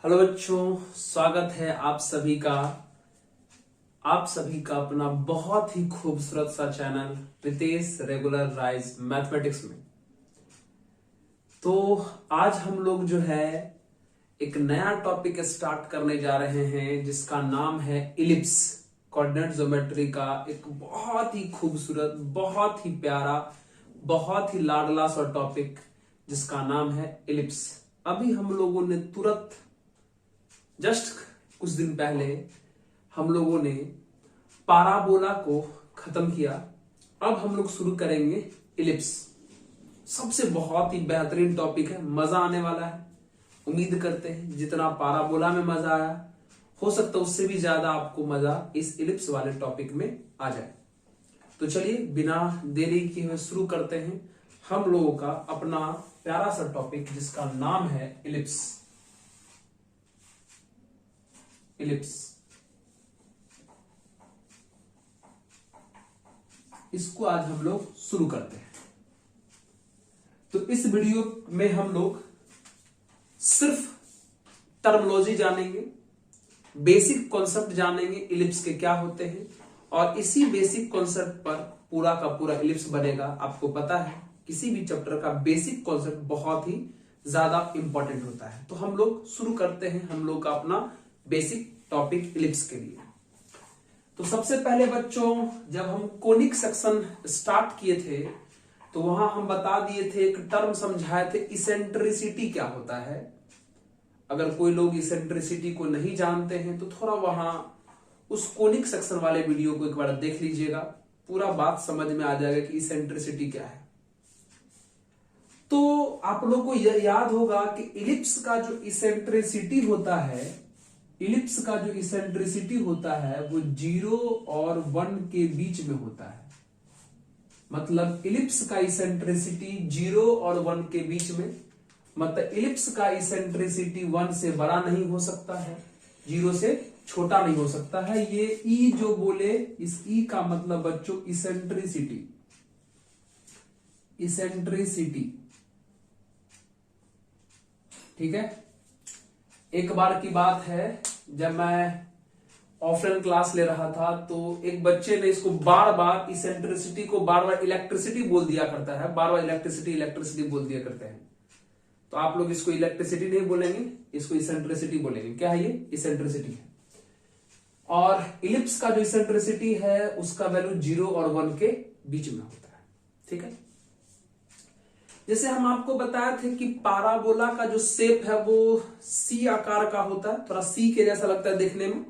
Hello बच्चों, स्वागत है आप सभी का अपना बहुत ही खूबसूरत सा channel Ritesh regular rise mathematics में। तो आज हम लोग जो है एक नया टॉपिक स्टार्ट करने जा रहे हैं जिसका नाम है इलिप्स। कोऑर्डिनेट ज्योमेट्री का एक बहुत ही खूबसूरत, बहुत ही प्यारा, बहुत ही लाडला सा टॉपिक जिसका नाम है इलिप्स। अभी हम लोगों ने तुरंत जस्ट कुछ दिन पहले हम लोगों ने पाराबोला को खत्म किया। अब हम लोग शुरू करेंगे इलिप्स। सबसे बहुत ही बेहतरीन टॉपिक है, मजा आने वाला है। उम्मीद करते हैं जितना पाराबोला में मजा आया, हो सकता है उससे भी ज्यादा आपको मजा इस इलिप्स वाले टॉपिक में आ जाए। तो चलिए बिना देरी किए हुए शुरू करते हैं हम लोगों का अपना प्यारा सा टॉपिक जिसका नाम है इलिप्स। इलिप्स इसको आज हम लोग शुरू करते हैं। तो इस वीडियो में हम लोग सिर्फ टर्मिनोलॉजी जानेंगे, बेसिक कॉन्सेप्ट जानेंगे इलिप्स के क्या होते हैं, और इसी बेसिक कॉन्सेप्ट पर पूरा का पूरा इलिप्स बनेगा। आपको पता है किसी भी चैप्टर का बेसिक कॉन्सेप्ट बहुत ही ज्यादा इंपॉर्टेंट होता है। तो हम लोग शुरू करते हैं हम लोग का अपना बेसिक टॉपिक इलिप्स के लिए। तो सबसे पहले बच्चों, जब हम कोनिक सेक्शन स्टार्ट किए थे तो वहां हम बता दिए थे, एक टर्म समझाए थे, इसेंट्रिसिटी क्या होता है। अगर कोई लोग इसेंट्रिसिटी को नहीं जानते हैं तो थोड़ा वहां उस कोनिक सेक्शन वाले वीडियो को एक बार देख लीजिएगा, पूरा बात समझ में आ जाएगा कि इसेंट्रिसिटी क्या है। तो आप लोग को यह याद होगा कि इलिप्स का जो इसेंट्रिसिटी होता है, इलिप्स का जो इसेंट्रिसिटी होता है वो 0 और 1 के बीच में होता है। मतलब इलिप्स का इसेंट्रिसिटी 0 और 1 के बीच में, मतलब इलिप्स का इसेंट्रिसिटी 1 से बड़ा नहीं हो सकता है, 0 से छोटा नहीं हो सकता है। ये ई जो बोले, इस ई का मतलब बच्चों इसेंट्रिसिटी। इसेंट्रिसिटी ठीक है। एक बार की बात है, जब मैं ऑफलाइन क्लास ले रहा था तो एक बच्चे ने इसको बार बार इसेंट्रिसिटी को बार बार इलेक्ट्रिसिटी बोल दिया करता है, बार बार इलेक्ट्रिसिटी बोल दिया करते हैं। तो आप लोग इसको इलेक्ट्रिसिटी नहीं बोलेंगे, इसको इसेंट्रिसिटी बोलेंगे। क्या है ये? इसेंट्रिसिटी है। और इलिप्स का जो इसेंट्रिसिटी है उसका वैल्यू 0 और 1 के बीच में होता है। ठीक है। जैसे हम आपको बताए थे कि पाराबोला का जो शेप है वो सी आकार का होता है, थोड़ा सी के जैसा लगता है देखने में।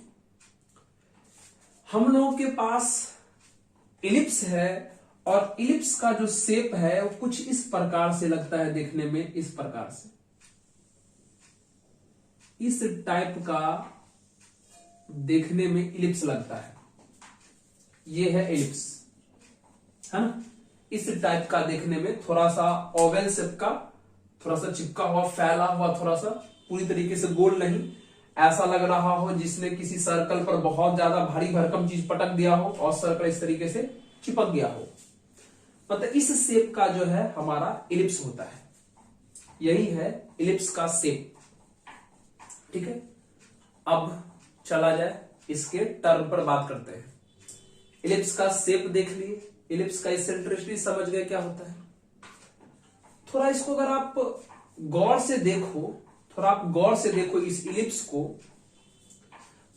हम लोगों के पास इलिप्स है और इलिप्स का जो शेप है वो कुछ इस प्रकार से लगता है देखने में, इस प्रकार से, इस टाइप का देखने में इलिप्स लगता है। ये है इलिप्स, है ना। इस टाइप का देखने में, थोड़ा सा ओवल शेप का, थोड़ा सा चिपका हुआ, फैला हुआ, थोड़ा सा पूरी तरीके से गोल नहीं, ऐसा लग रहा हो जिसने किसी सर्कल पर बहुत ज्यादा भारी भरकम चीज पटक दिया हो और सर्कल इस तरीके से चिपक गया हो। मतलब इस शेप का जो है हमारा इलिप्स होता है। यही है इलिप्स का शेप। ठीक है। अब चला जाए इसके टर्म पर बात करते हैं। इलिप्स का शेप देख लिए, इलिप्स का इसेंट्रिसिटी समझ गए क्या होता है। थोड़ा इसको अगर आप गौर से देखो, थोड़ा आप गौर से देखो इस इलिप्स को,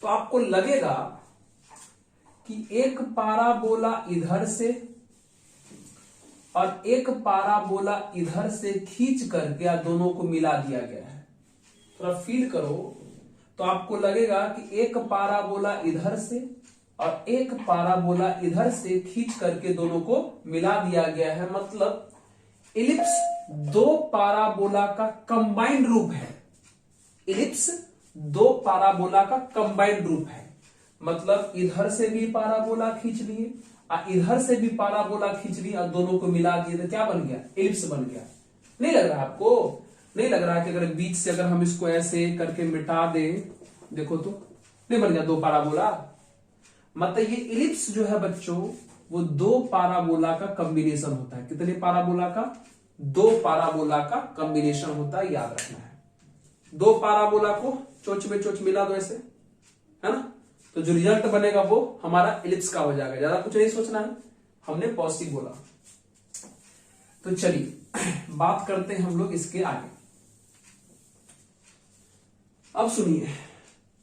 तो आपको लगेगा कि एक पाराबोला इधर से और एक पाराबोला इधर से खींच करके दोनों को मिला दिया गया है। थोड़ा फील करो तो आपको लगेगा कि एक पाराबोला इधर से और एक पाराबोला इधर से खींच करके दोनों को मिला दिया गया है। मतलब इलिप्स दो पाराबोला का कंबाइंड रूप है। इलिप्स दो पाराबोला का कंबाइंड रूप है। मतलब इधर से भी पाराबोला खींच लिए और इधर से भी पाराबोला खींच लिए और दोनों को मिला दिए तो क्या बन गया? इलिप्स बन गया। नहीं लग रहा आपको? नहीं लग रहा कि अगर बीच से अगर हम इसको ऐसे करके मिटा दें, देखो तो नहीं बन गया दो पाराबोला। मतलब ये इलिप्स जो है बच्चों वो दो पाराबोला का कॉम्बिनेशन होता है। कितने पाराबोला का? दो पाराबोला का कॉम्बिनेशन होता है, याद रखना है। दो पाराबोला को चोंच में चोंच मिला दो ऐसे, है ना, तो जो रिजल्ट बनेगा वो हमारा इलिप्स का हो जाएगा। ज्यादा कुछ नहीं सोचना है, हमने पॉजिटिव बोला। तो चलिए बात करते हैं हम लोग इसके आगे। अब सुनिए,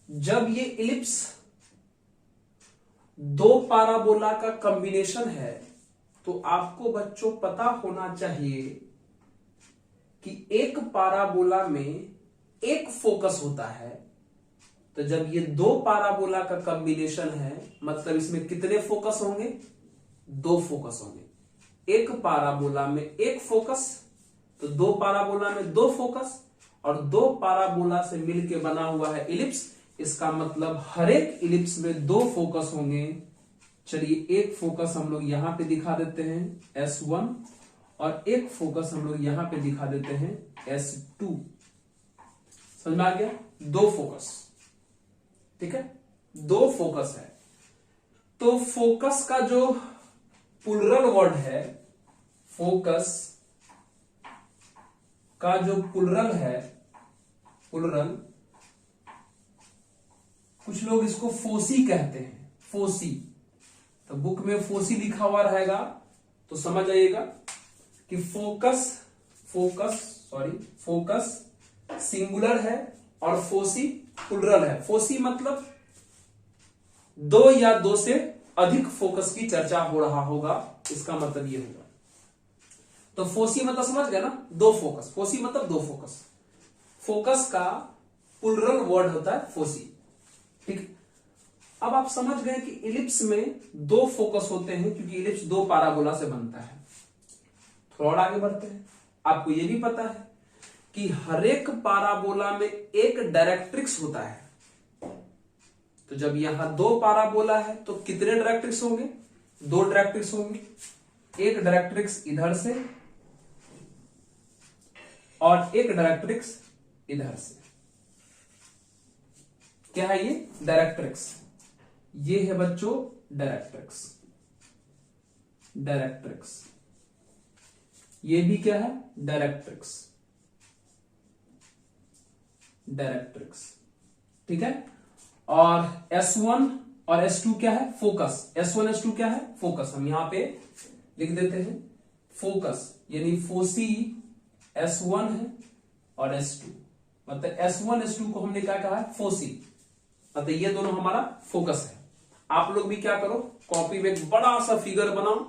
जब ये इलिप्स दो पाराबोला का कॉम्बिनेशन है तो आपको बच्चों पता होना चाहिए कि एक पाराबोला में एक फोकस होता है। तो जब ये दो पाराबोला का कॉम्बिनेशन है मतलब इसमें कितने फोकस होंगे? दो फोकस होंगे। एक पाराबोला में एक फोकस, तो दो पाराबोला में दो फोकस, और दो पाराबोला से मिलकर बना हुआ है इलिप्स। इसका मतलब हर एक इलिप्स में दो फोकस होंगे। चलिए एक फोकस हम लोग यहां पे दिखा देते हैं S1, और एक फोकस हम लोग यहां पे दिखा देते हैं S2। समझ में आ गया? दो फोकस, ठीक है, दो फोकस है। तो फोकस का जो प्लुरल वर्ड है, फोकस का जो प्लुरल है, प्लुरल, कुछ लोग इसको फोसी कहते हैं, फोसी। तो बुक में फोसी लिखा हुआ रहेगा तो समझ आइएगा कि फोकस सिंगुलर है और फोसी प्लुरल है। फोसी मतलब दो या दो से अधिक फोकस की चर्चा हो रहा होगा, इसका मतलब ये होगा। तो फोसी मतलब समझ गया ना, दो फोकस। फोसी मतलब दो फोकस। फोकस का प्लुरल वर्ड होता है फोसी, ठीक। अब आप समझ गए कि इलिप्स में दो फोकस होते हैं क्योंकि इलिप्स दो पाराबोला से बनता है। थोड़ा और आगे बढ़ते हैं। आपको यह भी पता है कि हर एक पाराबोला में एक डायरेक्ट्रिक्स होता है। तो जब यहां दो पाराबोला है तो कितने डायरेक्ट्रिक्स होंगे? दो डायरेक्ट्रिक्स होंगे। एक डायरेक्ट्रिक्स इधर से और एक डायरेक्ट्रिक्स इधर से। क्या है ये? डायरेक्ट्रिक्स। ये है बच्चों डायरेक्ट्रिक्स। डायरेक्ट्रिक्स ये भी क्या है? डायरेक्ट्रिक्स। डायरेक्ट्रिक्स, ठीक है। और S1 और S2 क्या है? फोकस। S1 S2 क्या है? फोकस। हम यहां पे लिख देते हैं फोकस, यानी फोसी S1 है और S2, मतलब S1 S2 को हमने क्या कहा है? फोसी। मतलब ये दोनों हमारा फोकस है। आप लोग भी क्या करो, कॉपी में एक बड़ा सा फिगर बनाओ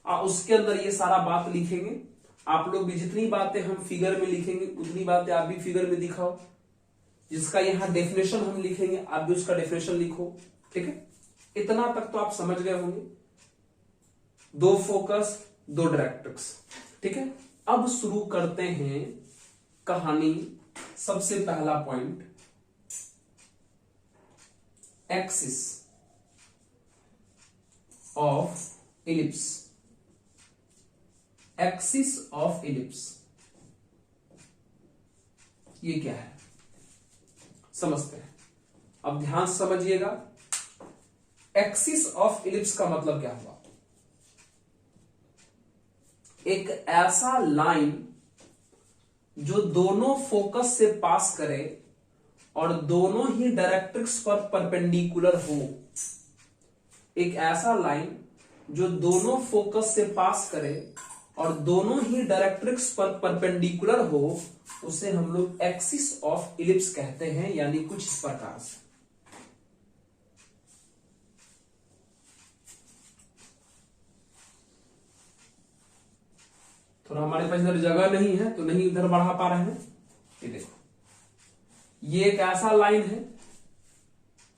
और उसके अंदर ये सारा बात लिखेंगे। आप लोग भी जितनी बातें हम फिगर में लिखेंगे उतनी बातें आप भी फिगर में दिखाओ। जिसका यहां डेफिनेशन हम लिखेंगे आप भी उसका डेफिनेशन लिखो, ठीक है। इतना तक तो आप समझ गए होंगे। दो फोकस, दो डायरेक्ट्रिक्स, ठीक है। अब शुरू करते हैं कहानी। सबसे पहला point, axis of ellipse. Axis of ellipse ये क्या है समझते हैं। अब ध्यान से समझिएगा। एक्सिस ऑफ इलिप्स का मतलब क्या हुआ? एक ऐसा लाइन जो दोनों फोकस से पास करे और दोनों ही डायरेक्ट्रिक्स पर परपेंडिकुलर हो। एक ऐसा लाइन जो दोनों फोकस से पास करे और दोनों ही डायरेक्ट्रिक्स पर परपेंडिकुलर हो, उसे हम लोग एक्सिस ऑफ इलिप्स कहते हैं। यानी कुछ इस प्रकार से। थोड़ा हमारे पास इधर जगह नहीं है तो नहीं इधर बढ़ा पा रहे हैं। ये देखो, ये एक ऐसा लाइन है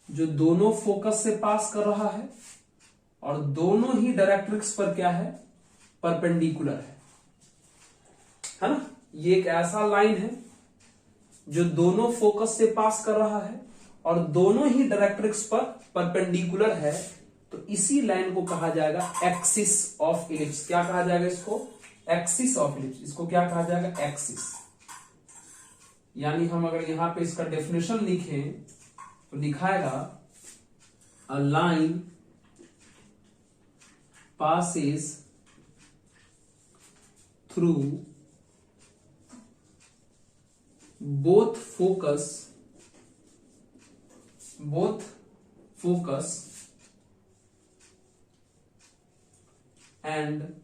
जो दोनों फोकस से पास कर रहा है और दोनों ही डायरेक्ट्रिक्स पर क्या है? परपेंडिकुलर है ना। ये एक ऐसा लाइन है जो दोनों फोकस से पास कर रहा है और दोनों ही डायरेक्ट्रिक्स पर परपेंडिकुलर है। तो इसी लाइन को कहा जाएगा एक्सिस ऑफ इलिप्स। क्या कहा जाएगा इसको? Axis of ellipse. इसको क्या कहा जाएगा? एक्सिस। यानी हम अगर यहां पे इसका डेफिनेशन लिखें तो लिखाएगा a line passes through both focus and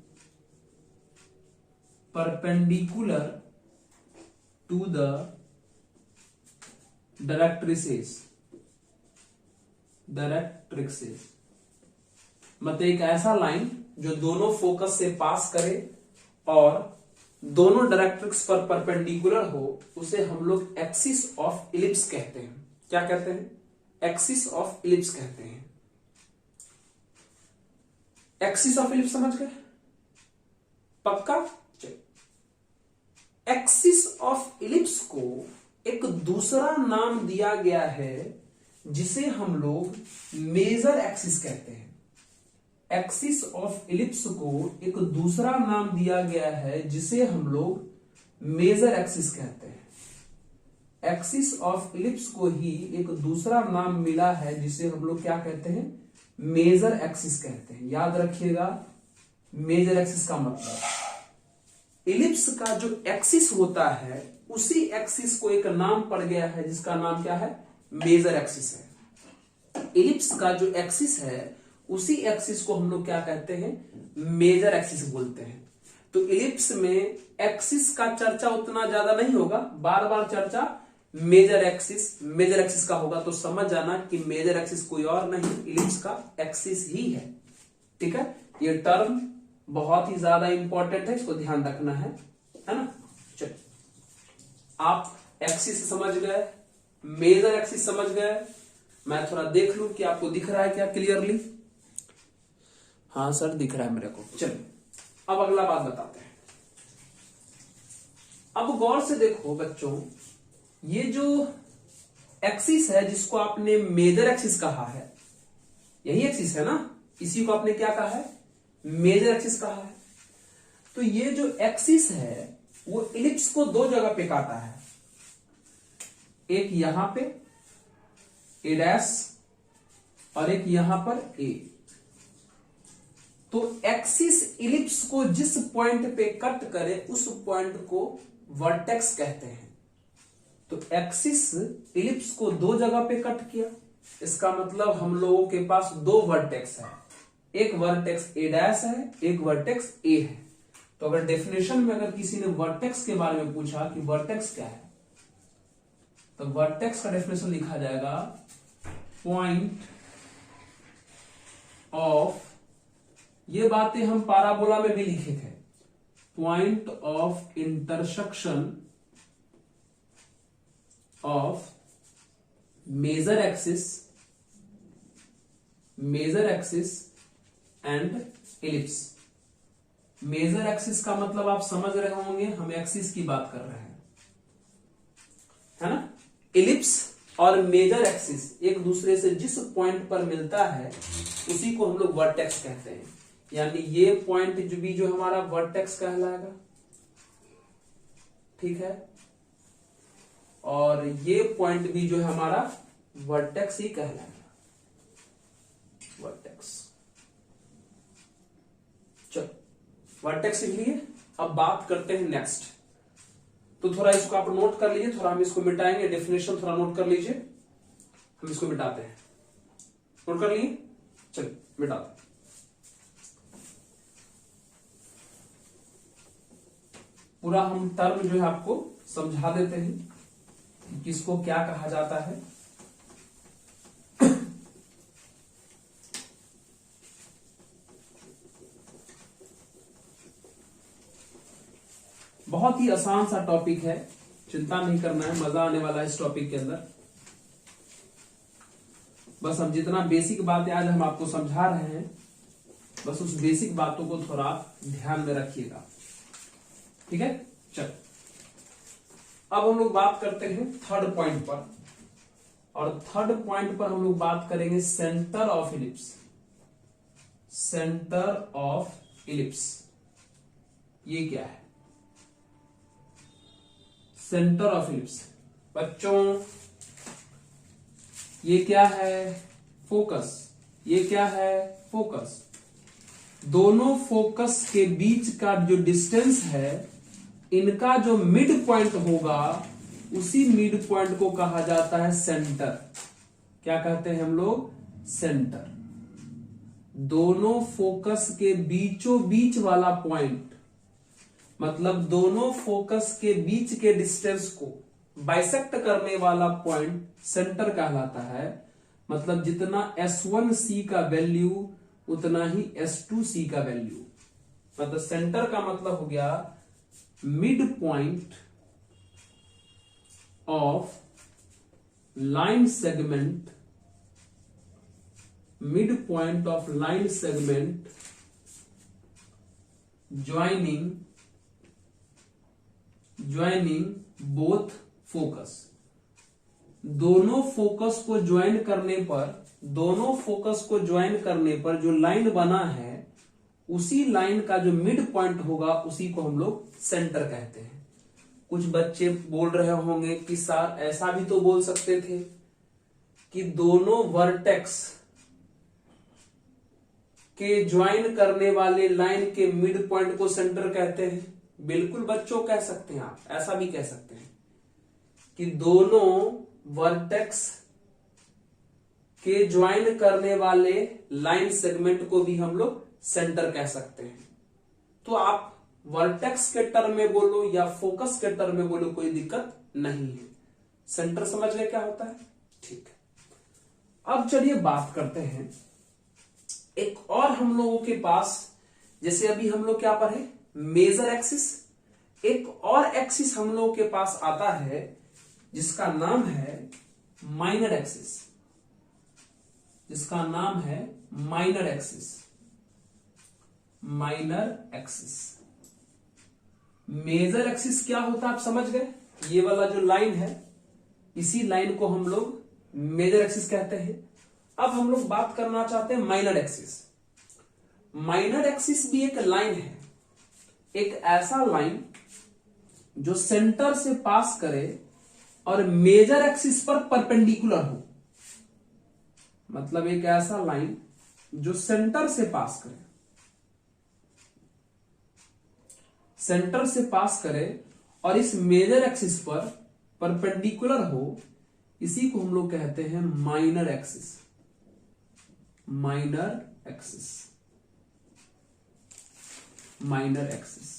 perpendicular to the directrices मतलब एक ऐसा लाइन जो दोनों फोकस से पास करे और दोनों डायरेक्ट्रिक्स पर परपेंडिकुलर हो, उसे हम लोग एक्सिस ऑफ इलिप्स कहते हैं। क्या कहते हैं? एक्सिस ऑफ इलिप्स कहते हैं। एक्सिस ऑफ इलिप्स समझ गए? पक्का? एक्सिस ऑफ इलिप्स को एक दूसरा नाम दिया गया है जिसे हम लोग मेजर एक्सिस कहते हैं। एक्सिस ऑफ इलिप्स को एक दूसरा नाम दिया गया है जिसे हम लोग मेजर एक्सिस कहते हैं। एक्सिस ऑफ इलिप्स को ही एक दूसरा नाम मिला है जिसे हम लोग क्या कहते हैं? मेजर एक्सिस कहते हैं। याद रखिएगा, मेजर एक्सिस का मतलब इलिप्स का जो एक्सिस होता है उसी एक्सिस को एक नाम पड़ गया है जिसका नाम क्या है? मेजर एक्सिस है। इलिप्स का जो एक्सिस है उसी एक्सिस को हम लोग क्या कहते हैं? मेजर एक्सिस बोलते हैं। तो इलिप्स में एक्सिस का चर्चा उतना ज्यादा नहीं होगा, बार बार चर्चा मेजर एक्सिस का होगा। तो समझ जाना कि मेजर एक्सिस कोई और नहीं, इलिप्स का एक्सिस ही है। ठीक है, ये टर्म बहुत ही ज्यादा इंपॉर्टेंट है, इसको ध्यान रखना है ना। चलिए, आप एक्सिस समझ गए, मेजर एक्सिस समझ गए। मैं थोड़ा देख लूं कि आपको दिख रहा है क्या क्लियरली? हाँ सर, दिख रहा है मेरे को। चलिए, अब अगला बात बताते हैं। अब गौर से देखो बच्चों, ये जो एक्सिस है जिसको आपने मेजर एक्सिस कहा है, यही एक्सिस है ना, इसी को आपने क्या कहा है? मेजर एक्सिस कहा है। तो ये जो एक्सिस है वो इलिप्स को दो जगह पे काटा है, एक यहां पे ए डैश और एक यहां पर ए। तो एक्सिस इलिप्स को जिस पॉइंट पे कट करे उस पॉइंट को वर्टेक्स कहते हैं। तो एक्सिस इलिप्स को दो जगह पे कट किया, इसका मतलब हम लोगों के पास दो वर्टेक्स है, एक वर्टेक्स ए डैश है, एक वर्टेक्स ए है। तो अगर डेफिनेशन में अगर किसी ने वर्टेक्स के बारे में पूछा कि वर्टेक्स क्या है, तो वर्टेक्स का डेफिनेशन लिखा जाएगा पॉइंट ऑफ, ये बातें हम पाराबोला में भी लिखे थे, point of intersection of major axis and ellipse. Major axis का मतलब आप समझ रहे होंगे, हम एक्सिस की बात कर रहे हैं, है ना। इलिप्स और मेजर एक्सिस एक दूसरे से जिस पॉइंट पर मिलता है उसी को हम लोग वर्टेक्स कहते हैं। यानी ये पॉइंट जो हमारा वर्टेक्स कहलाएगा, ठीक है, और ये पॉइंट भी जो है हमारा वर्टेक्स ही कहलाएगा, वर्टेक्स। चलो, वर्टेक्स लिख लिए। अब बात करते हैं नेक्स्ट। तो थोड़ा इसको आप नोट कर लीजिए, थोड़ा हम इसको मिटाएंगे, डेफिनेशन थोड़ा नोट कर लीजिए, हम इसको मिटाते हैं। नोट कर लिए? चलिए मिटाते हैं। पूरा हम टर्म जो है आपको समझा देते हैं कि किसको क्या कहा जाता है। बहुत ही आसान सा टॉपिक है, चिंता नहीं करना है, मजा आने वाला है इस टॉपिक के अंदर। बस हम जितना बेसिक बातें आज हम आपको समझा रहे हैं, बस उस बेसिक बातों को थोड़ा ध्यान में रखिएगा, ठीक है। चल, अब हम लोग बात करते हैं थर्ड पॉइंट पर, और थर्ड पॉइंट पर हम लोग बात करेंगे centre of ellipse. Centre of ellipse ये क्या है? सेंटर ऑफ इलिप्स बच्चों ये क्या है? फोकस। ये क्या है? फोकस। दोनों फोकस के बीच का जो डिस्टेंस है, इनका जो मिड पॉइंट होगा उसी मिड पॉइंट को कहा जाता है सेंटर। क्या कहते हैं हम लोग? सेंटर। दोनों फोकस के बीचों बीच वाला पॉइंट, मतलब दोनों फोकस के बीच के डिस्टेंस को बाइसेक्ट करने वाला पॉइंट सेंटर कहलाता है। मतलब जितना S1C का वैल्यू उतना ही S2C का वैल्यू। मतलब सेंटर का मतलब हो गया mid point of line segment, mid point of line segment joining both focus. दोनों फोकस को ज्वाइन करने पर जो लाइन बना है, उसी लाइन का जो मिड पॉइंट होगा उसी को हम लोग सेंटर कहते हैं। कुछ बच्चे बोल रहे होंगे कि सर ऐसा भी तो बोल सकते थे कि दोनों वर्टेक्स के ज्वाइन करने वाले लाइन के मिड पॉइंट को सेंटर कहते हैं। बिल्कुल बच्चों कह सकते हैं, आप ऐसा भी कह सकते हैं कि दोनों वर्टेक्स के ज्वाइन करने वाले लाइन सेगमेंट को भी हम लोग सेंटर कह सकते हैं। तो आप वर्टेक्स के टर्म में बोलो या फोकस के टर्म में बोलो, कोई दिक्कत नहीं है। सेंटर समझ गए क्या होता है? ठीक है। अब चलिए बात करते हैं एक और हम लोगों के पास, जैसे अभी हम लोग क्या पढ़े? Major axis. एक और एक्सिस हम लोगों के पास आता है जिसका नाम है माइनर एक्सिस, जिसका नाम है minor axis. Minor axis. Major axis क्या होता है आप समझ गए? ये वाला जो लाइन है, इसी लाइन को हम लोग मेजर एक्सिस कहते हैं। अब हम लोग बात करना चाहते हैं माइनर एक्सिस। माइनर एक्सिस भी एक लाइन है, एक ऐसा लाइन जो सेंटर से पास करे और मेजर एक्सिस पर परपेंडिकुलर हो। मतलब एक ऐसा लाइन जो सेंटर से पास करे, सेंटर से पास करे और इस मेजर एक्सिस पर परपेंडिकुलर हो, इसी को हम लोग कहते हैं minor axis. Minor axis, minor axis.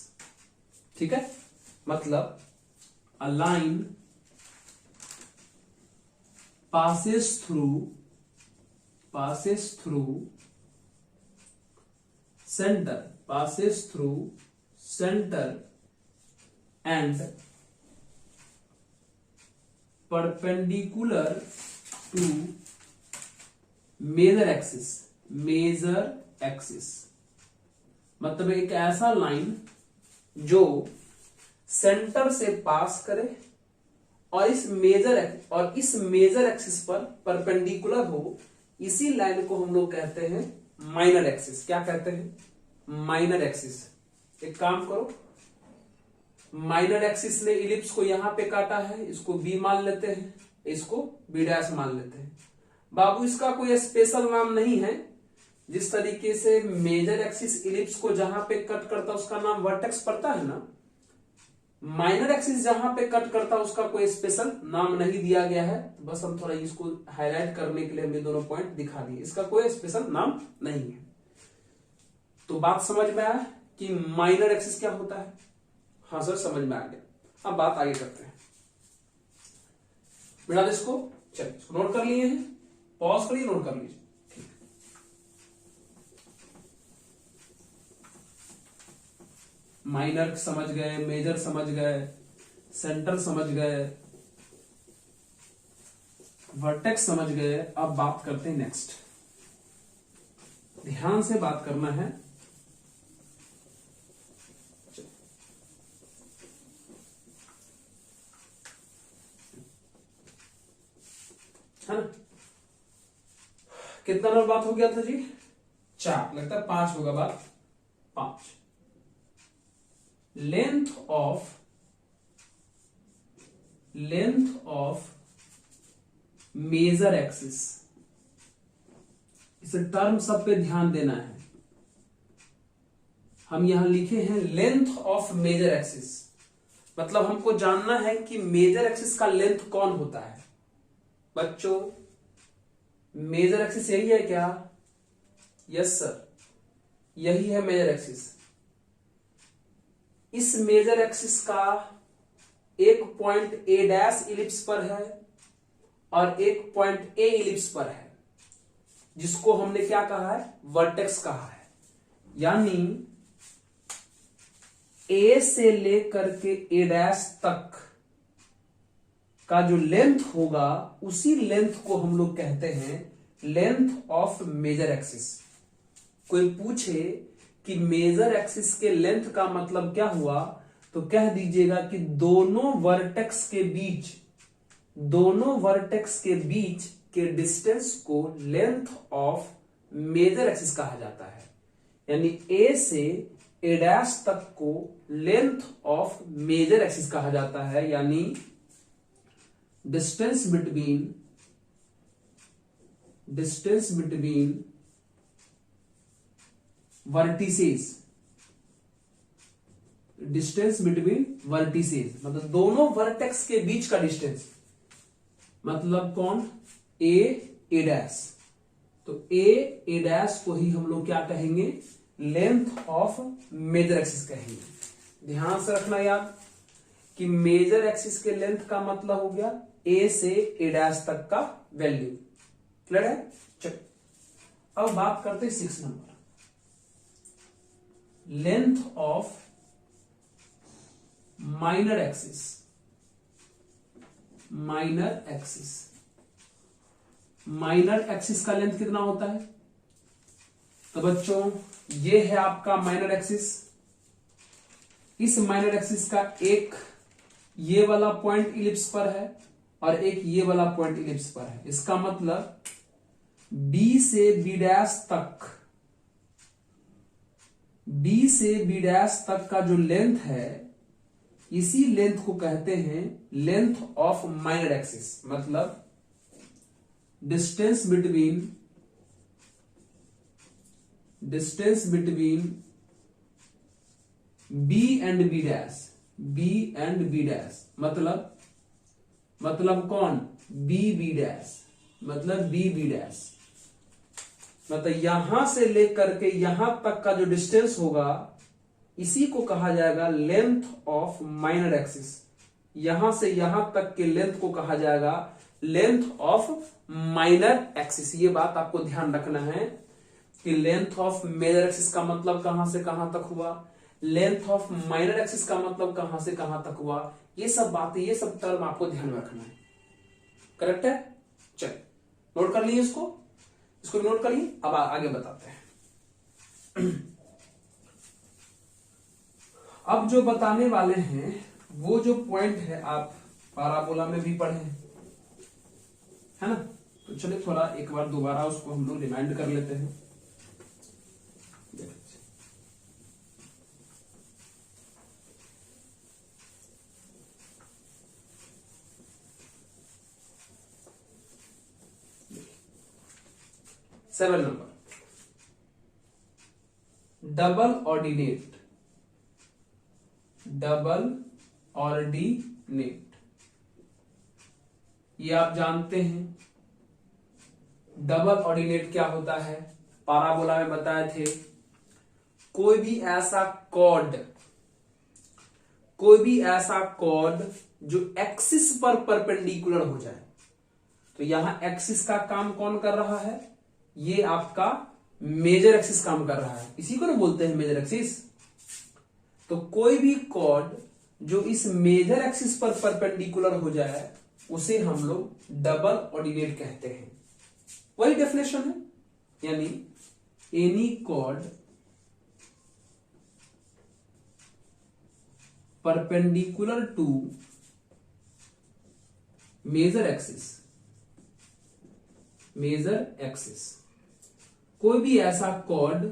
ठीक है? मतलब अ line passes through center and perpendicular to major axis। मतलब एक ऐसा लाइन जो सेंटर से पास करे और इस मेजर एक्सिस पर परपेंडिकुलर हो, इसी लाइन को हम लोग कहते हैं माइनर एक्सिस। क्या कहते हैं? Minor axis. एक काम करो, माइनर एक्सिस ने इलिप्स को यहां पे काटा है, इसको बी मान लेते हैं, इसको बी डैश मान लेते हैं। बाबू इसका कोई स्पेशल नाम नहीं है। जिस तरीके से मेजर एक्सिस इलिप्स को जहां पे कट करता है उसका नाम वर्टेक्स पड़ता है ना, माइनर एक्सिस जहां पे कट करता है उसका कोई स्पेशल नाम नहीं दिया गया है। बस हम थोड़ा इसको हाईलाइट करने के लिए हमने दोनों पॉइंट दिखा दिए, इसका कोई स्पेशल नाम नहीं है। तो बात समझ में आया कि माइनर एक्सिस क्या होता है? हाँ सर समझ में आ गया। अब बात आगे करते हैं। बेटा इसको चलिए नोट कर लिए हैं, पॉज करिए, नोट कर लीजिए। माइनर समझ गए, मेजर समझ गए, सेंटर समझ गए, वर्टेक्स समझ गए। अब बात करते हैं नेक्स्ट। ध्यान से बात करना है। है ना? कितना नंबर बात हो गया था जी? 4, लगता है 5 होगा बात। 5। Length of major axis. इस टर्म सब पे ध्यान देना है। हम यहां लिखे हैं लेंथ ऑफ मेजर एक्सिस। मतलब हमको जानना है कि मेजर एक्सिस का लेंथ कौन होता है बच्चों। मेजर एक्सिस यही है क्या? यस सर, यही है मेजर एक्सिस। इस मेजर एक्सिस का एक पॉइंट ए डैश इलिप्स पर है और एक पॉइंट ए इलिप्स पर है, जिसको हमने क्या कहा है? वर्टेक्स कहा है। यानी ए से लेकर के ए डैश तक का जो लेंथ होगा उसी लेंथ को हम लोग कहते हैं लेंथ ऑफ मेजर एक्सिस। कोई पूछे कि मेजर एक्सिस के लेंथ का मतलब क्या हुआ, तो कह दीजिएगा कि दोनों वर्टेक्स के बीच के डिस्टेंस को लेंथ ऑफ मेजर एक्सिस कहा जाता है। यानी ए से ए डैश तक को लेंथ ऑफ मेजर एक्सिस कहा जाता है। यानी डिस्टेंस बिटवीन वर्टिसेस मतलब दोनों वर्टेक्स के बीच का डिस्टेंस, मतलब कौन? ए डैश। तो ए डैश को ही हम लोग क्या कहेंगे? लेंथ ऑफ मेजर एक्सिस कहेंगे। ध्यान से रखना याद कि मेजर एक्सिस के लेंथ का मतलब हो गया ए से ए डैश तक का वैल्यू। क्लियर है? चलो अब बात करते हैं 6 number, length of minor axis. Minor axis का लेंथ कितना होता है? तो बच्चों ये है आपका माइनर एक्सिस। इस माइनर एक्सिस का एक ये वाला पॉइंट इलिप्स पर है और एक ये वाला पॉइंट इलिप्स पर है। इसका मतलब बी से बी डैश तक का जो लेंथ है, इसी लेंथ को कहते हैं लेंथ ऑफ माइनर एक्सिस। मतलब distance between B and B dash मतलब कौन? बी डैश मतलब बी डैश। मतलब यहां से लेकर के यहां तक का जो डिस्टेंस होगा इसी को कहा जाएगा लेंथ ऑफ माइनर एक्सिस। यहां से यहां तक के लेंथ को कहा जाएगा लेंथ ऑफ माइनर एक्सिस। ये बात आपको ध्यान रखना है कि लेंथ ऑफ मेजर एक्सिस का मतलब कहां से कहां तक हुआ, लेंथ ऑफ माइनर एक्सिस का मतलब कहां से कहां तक हुआ। ये सब बातें, ये सब टर्म आपको ध्यान में रखना है। करेक्ट है? चल नोट कर लिए इसको भी नोट कर लिए। अब आगे बताते हैं। अब जो बताने वाले हैं वो जो पॉइंट है आप पाराबोला में भी पढ़े है ना। तो चलिए थोड़ा एक बार दोबारा उसको हम लोग रिमाइंड कर लेते हैं। 7 नंबर, डबल ऑर्डिनेट। ये आप जानते हैं डबल ऑर्डिनेट क्या होता है। पाराबोला में बताए थे कोई भी ऐसा कॉर्ड जो एक्सिस पर परपेंडिकुलर हो जाए। तो यहां एक्सिस का काम कौन कर रहा है? ये आपका मेजर एक्सिस काम कर रहा है, इसी को ना बोलते हैं मेजर एक्सिस। तो कोई भी कॉर्ड जो इस मेजर एक्सिस पर परपेंडिकुलर हो जाए उसे हम लोग डबल ऑर्डिनेट कहते हैं। वही डेफिनेशन है, यानी any chord perpendicular to major axis, कोई भी ऐसा कॉर्ड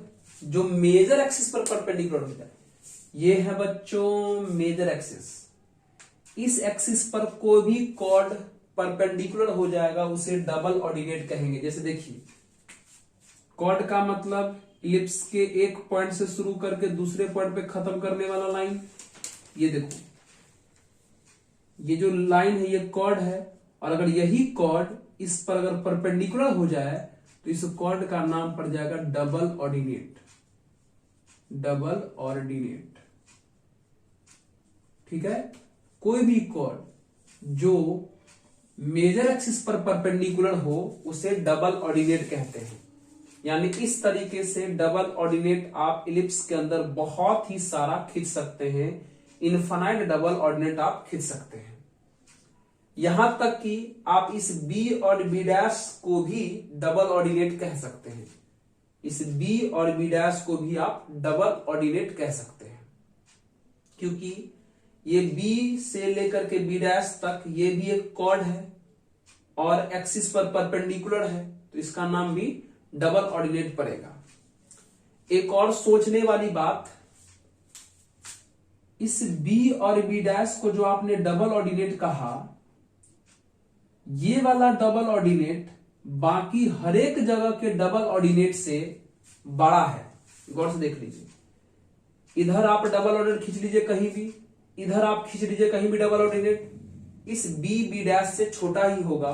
जो मेजर एक्सिस पर परपेंडिकुलर हो जाए। ये है बच्चों मेजर एक्सिस। इस एक्सिस पर कोई भी कॉर्ड परपेंडिकुलर हो जाएगा उसे डबल ऑर्डिनेट कहेंगे। जैसे देखिए कॉर्ड का मतलब इलिप्स के एक पॉइंट से शुरू करके दूसरे पॉइंट पे खत्म करने वाला लाइन। ये देखो ये जो लाइन है ये कॉर्ड है, और अगर यही कॉर्ड इस पर अगर परपेंडिकुलर हो जाए तो इस कॉर्ड का नाम पड़ जाएगा डबल ऑर्डिनेट। डबल ऑर्डिनेट, ठीक है। कोई भी कॉर्ड जो मेजर एक्सिस पर परपेंडिकुलर हो उसे डबल ऑर्डिनेट कहते हैं। यानी इस तरीके से डबल ऑर्डिनेट आप इलिप्स के अंदर बहुत ही सारा खींच सकते हैं, इनफाइनाइट डबल ऑर्डिनेट आप खींच सकते हैं। यहां तक कि आप इस बी और बी डैश को भी डबल ऑर्डिनेट कह सकते हैं। इस बी और बी डैश को भी आप डबल ऑर्डिनेट कह सकते हैं, क्योंकि ये बी से लेकर के बी डैश तक ये भी एक कॉर्ड है और एक्सिस पर परपेंडिकुलर है, तो इसका नाम भी डबल ऑर्डिनेट पड़ेगा। एक और सोचने वाली बात, इस बी और बी डैश को जो आपने डबल ऑर्डिनेट कहा, ये वाला डबल ऑर्डिनेट बाकी हर एक जगह के डबल ऑर्डिनेट से बड़ा है। गौर से देख लीजिए, इधर आप डबल ऑर्डिनेट खींच लीजिए कहीं भी, इधर आप खींच लीजिए कहीं भी डबल ऑर्डिनेट, इस बी बी डैश से छोटा ही होगा।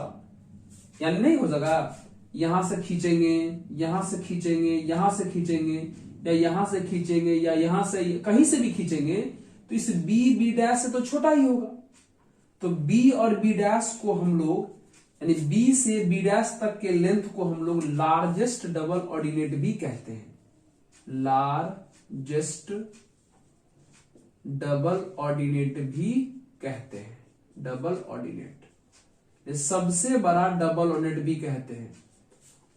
यानी नहीं हो जाएगा, यहां से खींचेंगे, यहां से खींचेंगे, यहां से खींचेंगे, या यहां से खींचेंगे, या यहां से कहीं से भी खींचेंगे तो इस बी बी डैश से तो छोटा ही होगा। तो बी और बी डैश को हम लोग, यानी बी से बी डैश तक के लेंथ को हम लोग लार्जेस्ट डबल ऑर्डिनेट भी कहते हैं। लार्जेस्ट डबल ऑर्डिनेट भी कहते हैं। डबल ऑर्डिनेट सबसे बड़ा डबल ऑर्डिनेट भी कहते हैं।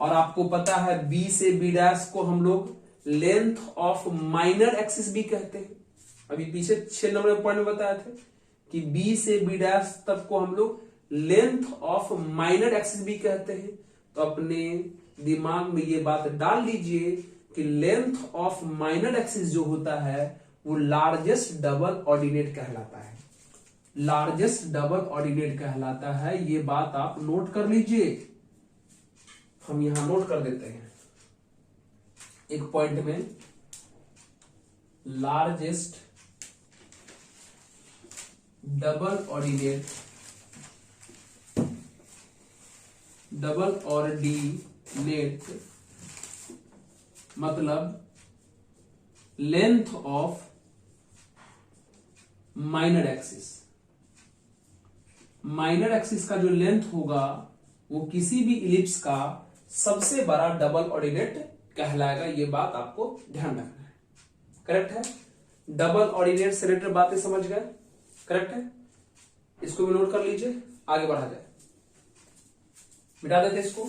और आपको पता है बी से बी डैश को हम लोग लेंथ ऑफ माइनर एक्सिस भी कहते हैं। अभी पीछे 6 नंबर पॉइंट में बताए थे कि बी से बी डैश तक को हम लोग लेंथ ऑफ माइनर एक्सिस भी कहते हैं। तो अपने दिमाग में ये बात डाल लीजिए कि लेंथ ऑफ माइनर एक्सिस जो होता है वो लार्जेस्ट डबल ऑर्डिनेट कहलाता है। लार्जेस्ट डबल ऑर्डिनेट कहलाता है। ये बात आप नोट कर लीजिए, हम यहां नोट कर देते हैं एक पॉइंट में, largest double ordinate, double ordinate मतलब length of minor axis. Minor axis का जो लेंथ होगा वो किसी भी इलिप्स का सबसे बड़ा डबल ऑर्डिनेट कहलाएगा। ये बात आपको ध्यान रखना है। करेक्ट है? डबल ऑर्डिनेट से रिलेटेड बातें समझ गए? करेक्ट है? इसको भी नोट कर लीजिए, आगे बढ़ा जाए। मिटा देते इसको।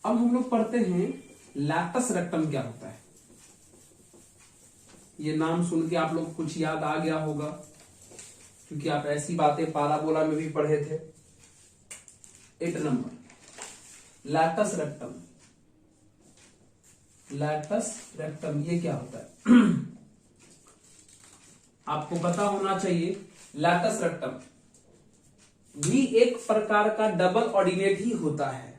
अब हम लोग पढ़ते हैं लैटस रेक्टम क्या होता है। ये नाम सुन के आप लोग कुछ याद आ गया होगा, क्योंकि आप ऐसी बातें पाराबोला में भी पढ़े थे। 8 number latus rectum. Latus rectum ये क्या होता है? आपको पता होना चाहिए लैटस रेक्टम भी एक प्रकार का डबल ऑर्डिनेट ही होता है।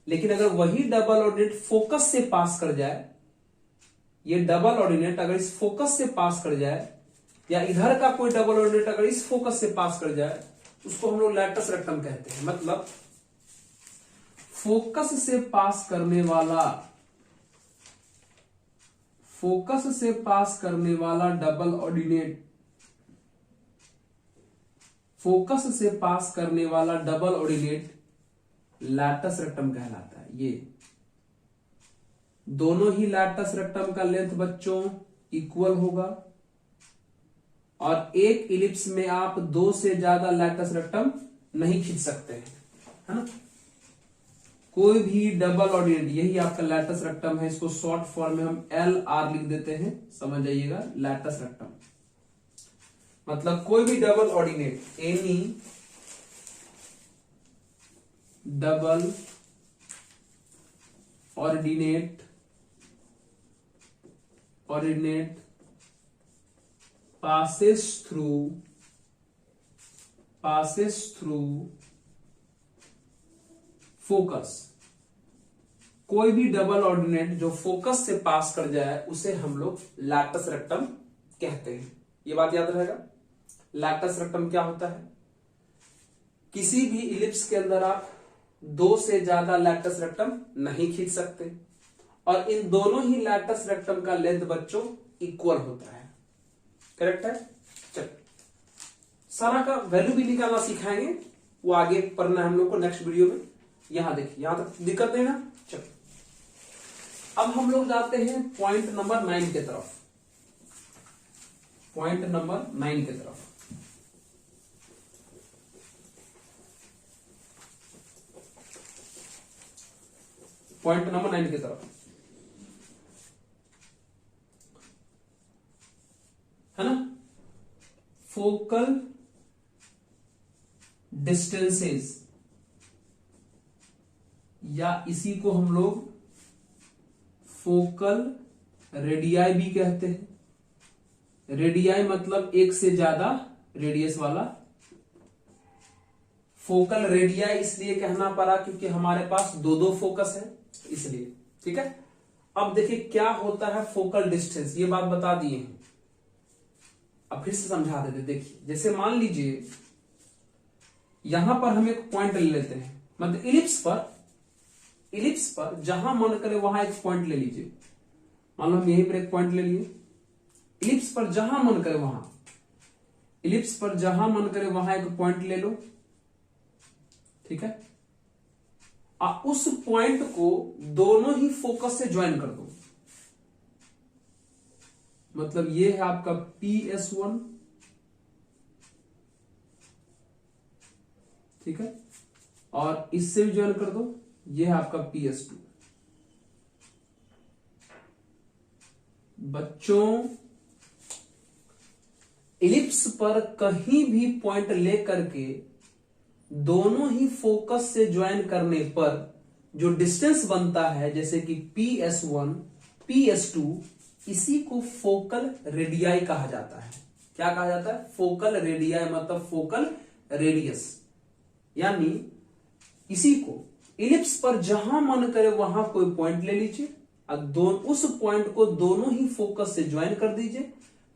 लेकिन अगर वही डबल ऑर्डिनेट फोकस से पास कर जाए, ये डबल ऑर्डिनेट अगर इस फोकस से पास कर जाए, या इधर का कोई डबल ऑर्डिनेट अगर इस फोकस से पास कर जाए, उसको हम लोग लैटस रेक्टम कहते हैं। मतलब फोकस से पास करने वाला, फोकस से पास करने वाला डबल ऑर्डिनेट, फोकस से पास करने वाला डबल ऑर्डिनेट लैटस रेक्टम कहलाता है। ये दोनों ही लैटस रेक्टम का लेंथ बच्चों इक्वल होगा, और एक इलिप्स में आप 2 से ज्यादा लैटस रेक्टम नहीं खींच सकते हैं, है ना। कोई भी डबल ऑर्डिनेट, यही आपका लैटस रेक्टम है। इसको शॉर्ट फॉर्म में हम LR लिख देते हैं, समझ जाइएगा। लैटस रेक्टम मतलब कोई भी double ordinate, any double ordinate, ordinate passes through focus, कोई भी डबल ऑर्डिनेट जो फोकस से पास कर जाए उसे हम लोग लैक्टस रेक्टम कहते हैं। ये बात याद रहेगा। लैक्टस रेक्टम क्या होता है? किसी भी इलिप्स के अंदर आप दो से ज्यादा लैक्टस रेक्टम नहीं खींच सकते, और इन दोनों ही लैक्टस रेक्टम का लेंथ बच्चों इक्वल होता है। करेक्ट है? चल, सारा का वैल्यू भी निकालना सिखाएंगे, वो आगे पढ़ना है हम लोग को नेक्स्ट वीडियो में। यहां देखिए, यहां तक दिक्कत नहीं ना? चल, अब हम लोग जाते हैं पॉइंट नंबर 9 की तरफ। पॉइंट नंबर 9 की तरफ। पॉइंट नंबर 9 की तरफ है ना। फोकल डिस्टेंसेस, या इसी को हम लोग फोकल रेडियाई भी कहते हैं। रेडियाई मतलब एक से ज्यादा रेडियस वाला। फोकल रेडियाई इसलिए कहना पड़ा क्योंकि हमारे पास दो दो फोकस है, इसलिए। ठीक है, अब देखिए क्या होता है फोकल डिस्टेंस, ये बात बता दिए हैं। अब फिर से समझा देते। देखिए, जैसे मान लीजिए यहां पर हम एक पॉइंट ले लेते हैं, मतलब इलिप्स पर जहां मन करे वहां एक पॉइंट ले लीजिए। मान लो हम यहीं पर एक पॉइंट ले लिए। इलिप्स पर जहां मन करे वहां एक पॉइंट ले लो। ठीक है, उस पॉइंट को दोनों ही फोकस से ज्वाइन कर दो। मतलब ये है आपका PS1, ठीक है, और इससे भी ज्वाइन कर दो, ये है आपका PS2। बच्चों, इलिप्स पर कहीं भी पॉइंट लेकर के दोनों ही फोकस से ज्वाइन करने पर जो डिस्टेंस बनता है, जैसे कि PS1, PS2, इसी को फोकल रेडियाई कहा जाता है। क्या कहा जाता है? फोकल रेडियाई, मतलब फोकल रेडियस। यानी इसी को इलिप्स पर जहां मन करे वहां कोई पॉइंट ले लीजिए, उस पॉइंट को दोनों ही फोकस से ज्वाइन कर दीजिए,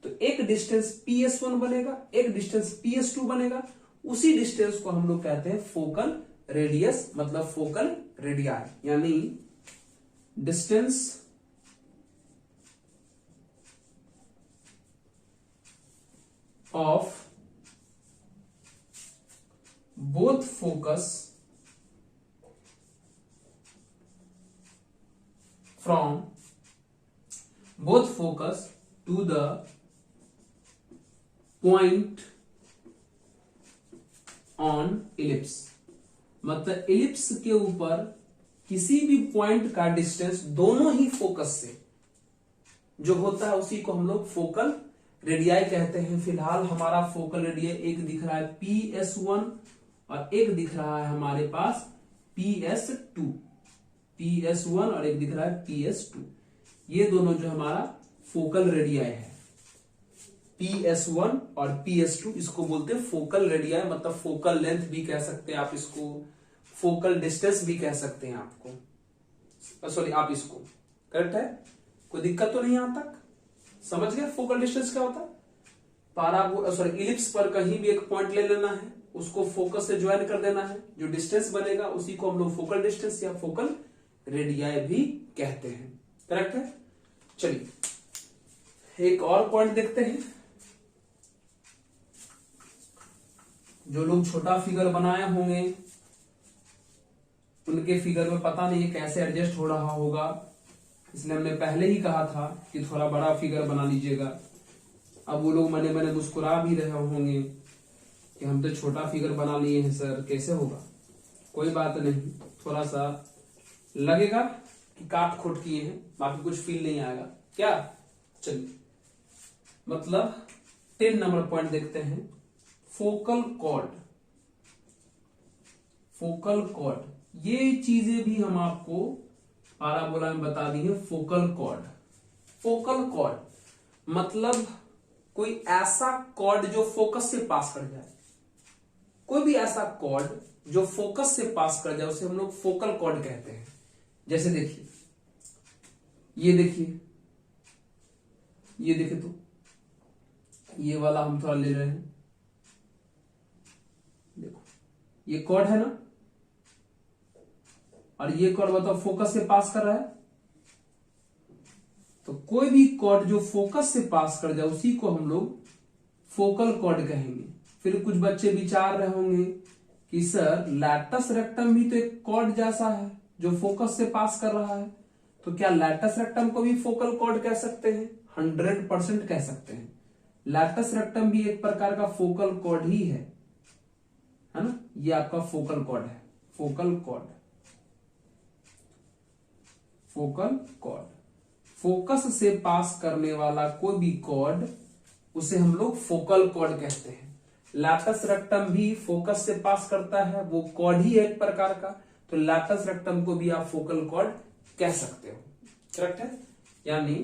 तो एक डिस्टेंस PS1 बनेगा, एक डिस्टेंस PS2 बनेगा। उसी डिस्टेंस को हम लोग कहते हैं फोकल रेडियस, मतलब फोकल रेडियाई। यानी distance of both focus from both focus to the point on ellipse। मतलब इलिप्स के ऊपर किसी भी पॉइंट का डिस्टेंस दोनों ही फोकस से जो होता है उसी को हम लोग फोकल रेडियाई कहते हैं। फिलहाल हमारा फोकल रेडियाई एक दिख रहा है PS1 और एक दिख रहा है हमारे पास PS2। PS1 और एक दिख रहा है PS2। ये दोनों जो हमारा फोकल रेडियाई है, PS1 और PS2, इसको बोलते हैं फोकल रेडियाई, मतलब फोकल लेंथ भी कह सकते हैं आप इसको, फोकल डिस्टेंस भी कह सकते हैं आपको, सॉरी आप इसको। करेक्ट है? कोई दिक्कत तो नहीं यहां तक? समझ गए फोकल डिस्टेंस क्या होता है? इलिप्स पर कहीं भी एक पॉइंट ले लेना है, उसको फोकस से ज्वाइन कर देना है, जो डिस्टेंस बनेगा उसी को हम लोग फोकल डिस्टेंस या फोकल रेडियाई भी कहते हैं। करेक्ट है? चलिए एक और पॉइंट देखते हैं। जो लोग छोटा फिगर बनाए होंगे उनके फिगर में पता नहीं कैसे एडजस्ट हो रहा होगा, इसलिए हमने पहले ही कहा था कि थोड़ा बड़ा फिगर बना लीजिएगा। अब वो लोग मने मने मुस्कुरा भी रहे होंगे कि हम तो छोटा फिगर बना लिए हैं सर, कैसे होगा। कोई बात नहीं, थोड़ा सा लगेगा कि काट खोट किए हैं, बाकी कुछ फील नहीं आएगा क्या। चलिए, मतलब 10 नंबर पॉइंट देखते हैं। Focal cord. फोकल कॉर्ड, ये चीजें भी हम आपको पाराबोला में बता दी है। फोकल कॉर्ड, फोकल कॉर्ड मतलब कोई ऐसा कॉर्ड जो फोकस से पास कर जाए। कोई भी ऐसा कॉर्ड जो फोकस से पास कर जाए उसे हम लोग फोकल कॉर्ड कहते हैं। जैसे देखिए, ये देखिए, ये देखिए, तो ये वाला हम थोड़ा ले रहे हैं, देखो ये कॉर्ड है ना, और ये कॉर्ड बताओ फोकस से पास कर रहा है। तो कोई भी कॉर्ड जो फोकस से पास कर जाए उसी को हम लोग फोकल कॉर्ड कहेंगे। फिर कुछ बच्चे विचार रहे होंगे कि सर लैटस रेक्टम भी तो एक कॉर्ड जैसा है जो फोकस से पास कर रहा है, तो क्या लैटस रेक्टम को भी फोकल कॉर्ड कह सकते हैं? 100% कह सकते हैं। लैटस रेक्टम भी एक प्रकार का फोकल कॉर्ड ही है ना। ये आपका फोकल कॉर्ड है, focal cord, focal cord. Focus से पास करने वाला कोई भी कॉर्ड उसे हम लोग फोकल कॉर्ड कहते हैं। लैटस रेक्टम भी फोकस से पास करता है, वो कॉर्ड ही है एक प्रकार का, तो लैटस रेक्टम को भी आप फोकल कॉर्ड कह सकते हो। करेक्ट है? यानी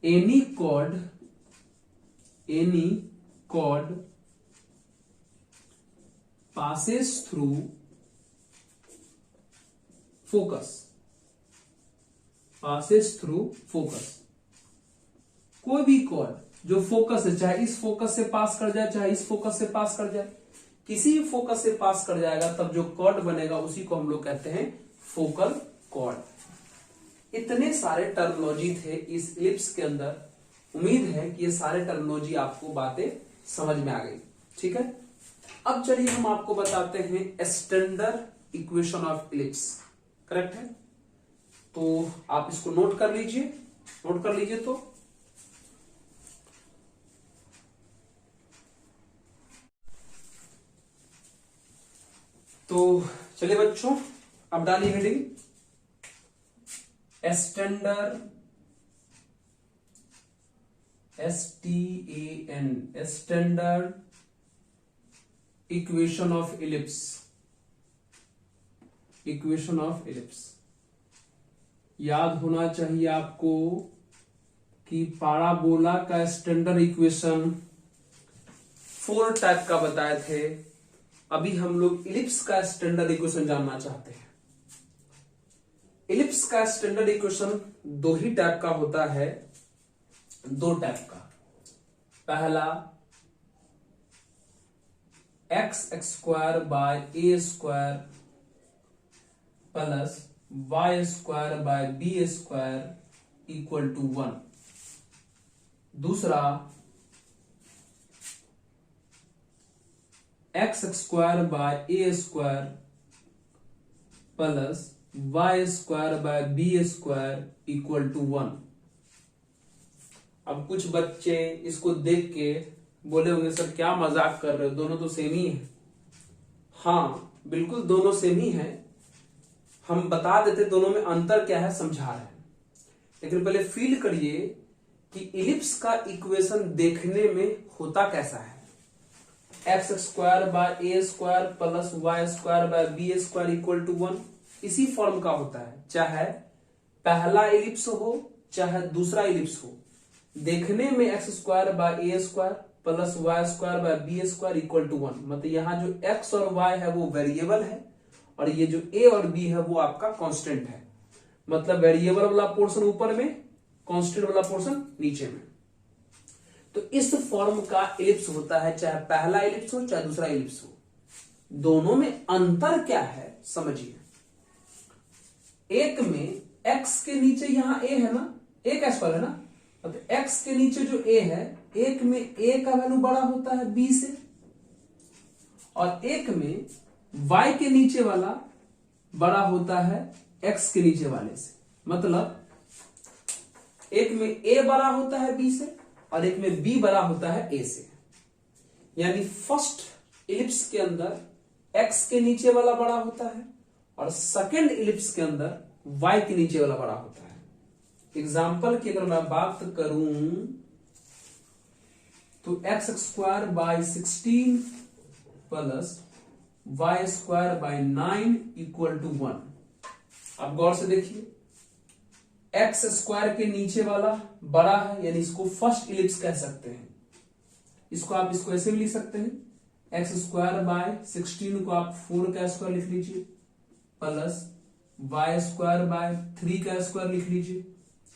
any chord passes through focus, कोई भी कॉर्ड जो फोकस है, चाहे इस फोकस से पास कर जाए चाहे इस फोकस से पास कर जाए, किसी भी फोकस से पास कर जाएगा तब जो कॉर्ड बनेगा उसी को हम लोग कहते हैं फोकल कॉर्ड। इतने सारे टर्मिनोलॉजी थे इस इलिप्स के अंदर। उम्मीद है कि ये सारे टर्मिनोलॉजी आपको बातें समझ में आ गई। ठीक है, अब चलिए हम आपको बताते हैं standard equation of ellipse. Correct है? तो आप इसको नोट कर लीजिए, तो चलिए बच्चों, अब डालिए heading standard, standard equation of ellipse. याद होना चाहिए आपको कि पाराबोला का स्टैंडर्ड इक्वेशन 4 टाइप का बताए थे। अभी हम लोग इलिप्स का स्टैंडर्ड इक्वेशन जानना चाहते हैं। इलिप्स का स्टैंडर्ड इक्वेशन 2 ही टाइप का होता है, 2 टाइप का। पहला x² by a² plus y² by b² equal to 1। दूसरा x² by a² plus y² by b² equal to 1। अब कुछ बच्चे इसको देख के बोले होंगे सर क्या मजाक कर रहे हो, दोनों तो सेम ही है। हाँ बिल्कुल दोनों सेम ही है, हम बता देते दोनों में अंतर क्या है, समझा रहे हैं। लेकिन पहले फील करिए कि इलिप्स का इक्वेशन देखने में होता कैसा है। x² by a² plus y² by b² equal to 1 इसी फॉर्म का होता है। चाहे पहला इलिप्स हो चाहे दूसरा इलिप्स हो, देखने में x² by a² plus y² by b² equal to 1। मतलब यहाँ जो x और y है वो वेरिएबल है और ये जो a और b है वो आपका कांस्टेंट है। मतलब वेरिएबल वाला पोर्शन ऊपर में, कांस्टेंट वाला पोर्शन नीचे में। तो इस फॉर्म का इलिप्स होता है, चाहे पहला इलिप्स हो चाहे दूसरा इलिप्स हो। दोनों में अंतर क्या है समझिए। एक में x के नीचे यहां a है ना, a का स्क्वायर है ना, मतलब x के नीचे जो a है, एक में a का वैल्यू बड़ा होता है b से, और एक में y के नीचे वाला बड़ा होता है x के नीचे वाले से। मतलब एक में a बड़ा होता है b से और एक में b बड़ा होता है a से। यानी फर्स्ट इलिप्स के अंदर x के नीचे वाला बड़ा होता है और सेकंड इलिप्स के अंदर y के नीचे वाला बड़ा होता है। एग्जाम्पल की अगर मैं बात करूं तो x² by 16 plus y² by 9 equal to 1। अब गौर से देखिए, x² के नीचे वाला बड़ा है यानी इसको फर्स्ट इलिप्स कह सकते हैं। इसको आप इसको ऐसे भी लिख सकते हैं, x² बाय 16 को आप 4 का स्क्वायर लिख लीजिए प्लस वाई स्क्वायर बाय 3 का स्क्वायर लिख लीजिए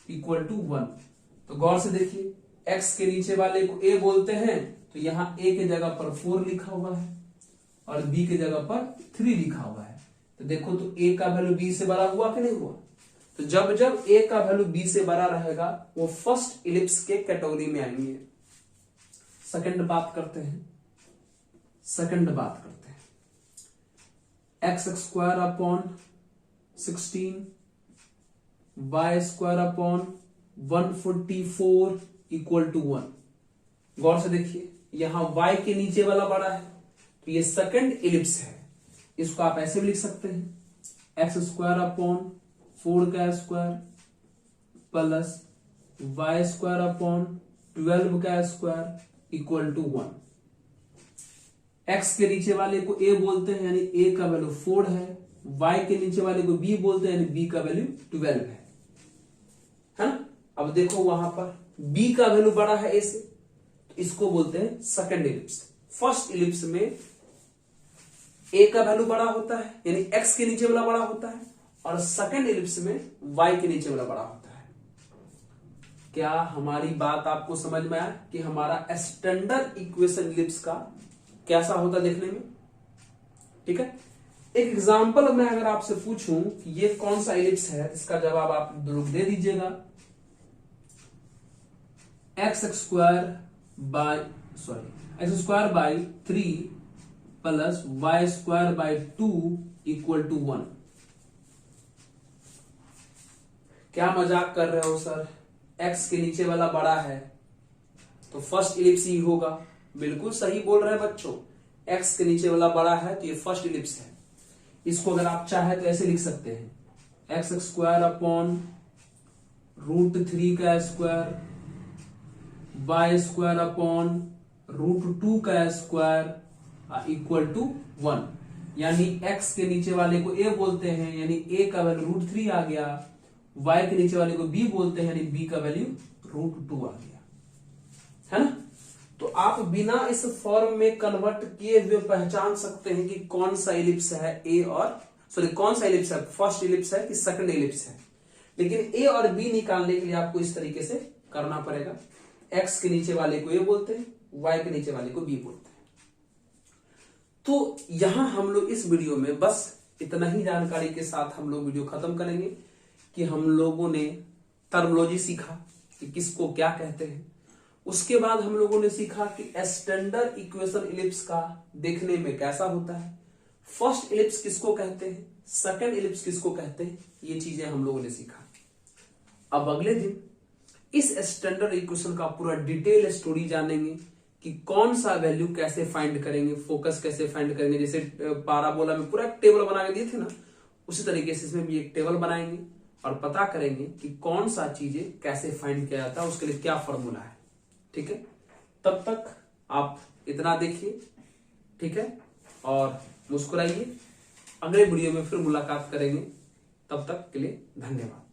इक्वल टू 1। तो गौर से देखिए, x के नीचे वाले को a बोलते हैं, तो यहां a के जगह पर 4 लिखा हुआ है और b के जगह पर 3 लिखा हुआ है। तो देखो, तो a का वैल्यू b से बड़ा हुआ कि नहीं हुआ? तो जब जब a का वैल्यू b से बड़ा रहेगा वो फर्स्ट इलिप्स के कैटेगरी में आएंगे। सेकंड बात करते हैं x square upon 16 y square upon 144 equal to 1। गौर से देखिए, यहां y के नीचे वाला बड़ा है तो ये सेकंड इलिप्स है। इसको आप ऐसे भी लिख सकते हैं एक्स स्क्वायर अपॉन 4 का square plus y square upon 12 का स्क्वायर इक्वल टू 1। x के नीचे वाले को a बोलते हैं यानी a का वैल्यू 4 है, y के नीचे वाले को b बोलते हैं यानी b का वैल्यू 12 है ना। अब देखो, वहां पर b का वैल्यू बड़ा है a से, तो इसको बोलते हैं सेकंड इलिप्स। फर्स्ट इलिप्स में a का वैल्यू बड़ा होता है यानी x के नीचे वाला बड़ा होता है, और सेकंड इलिप्स में y के नीचे वाला बड़ा होता है। क्या हमारी बात आपको समझ में आया कि हमारा स्टैंडर्ड इक्वेशन इलिप्स का कैसा होता देखने में? ठीक है, एक एग्जांपल मैं अगर आपसे पूछूं कि ये कौन सा इलिप्स है, इसका जवाब आप लोग दे दीजिएगा। X square by 3 plus y square by 2 equal to 1। क्या मजाक कर रहे हो सर? एक्स के नीचे वाला बड़ा है तो फर्स्ट इलिप्स ही होगा। बिल्कुल सही बोल रहे हैं बच्चों, x के नीचे वाला बड़ा है तो ये फर्स्ट इलिप्स है। इसको अगर आप चाहे तो ऐसे लिख सकते हैं एक्स स्क्वायर अपॉन √3 का स्क्वायर वाई स्क्वायर अपॉन √2 का स्क्वायर इक्वल टू 1। यानी x के नीचे वाले को a बोलते हैं यानी a का वैल्यू √3 आ गया, y के नीचे वाले को b बोलते हैं यानी b का वैल्यू √2 आ गया, है ना। तो आप बिना इस फॉर्म में कन्वर्ट किए हुए पहचान सकते हैं कि कौन सा इलिप्स है कौन सा इलिप्स है, फर्स्ट इलिप्स है कि सेकंड इलिप्स है। लेकिन a और b निकालने के लिए आपको इस तरीके से करना पड़ेगा। x के नीचे वाले को a बोलते हैं, y के नीचे वाले को b बोलते हैं। तो यहां हम लोग इस वीडियो में बस इतना ही जानकारी के साथ हम लोग वीडियो खत्म करेंगे कि हम लोगों ने टर्मिनोलॉजी सीखा कि किसको क्या कहते हैं। उसके बाद हम लोगों ने सीखा कि स्टैंडर्ड इक्वेशन इलिप्स का देखने में कैसा होता है, फर्स्ट इलिप्स किसको कहते हैं, सेकंड इलिप्स किसको कहते हैं, ये चीजें हम लोगों ने सीखा। अब अगले दिन इस स्टैंडर्ड इक्वेशन का पूरा डिटेल स्टोरी जानेंगे कि कौन सा वैल्यू कैसे फाइंड करेंगे, फोकस कैसे फाइंड करेंगे। जैसे पाराबोला में पूरा एक टेबल बना के दिए थे ना, उसी तरीके से इसमें भी एक टेबल बनाएंगे और पता करेंगे कि कौन सा चीजें कैसे फाइंड किया जाता है, उसके लिए क्या फॉर्मूला है। ठीक है, तब तक आप इतना देखिए, ठीक है, और मुस्कुराइए। अगले वीडियो में फिर मुलाकात करेंगे, तब तक के लिए धन्यवाद।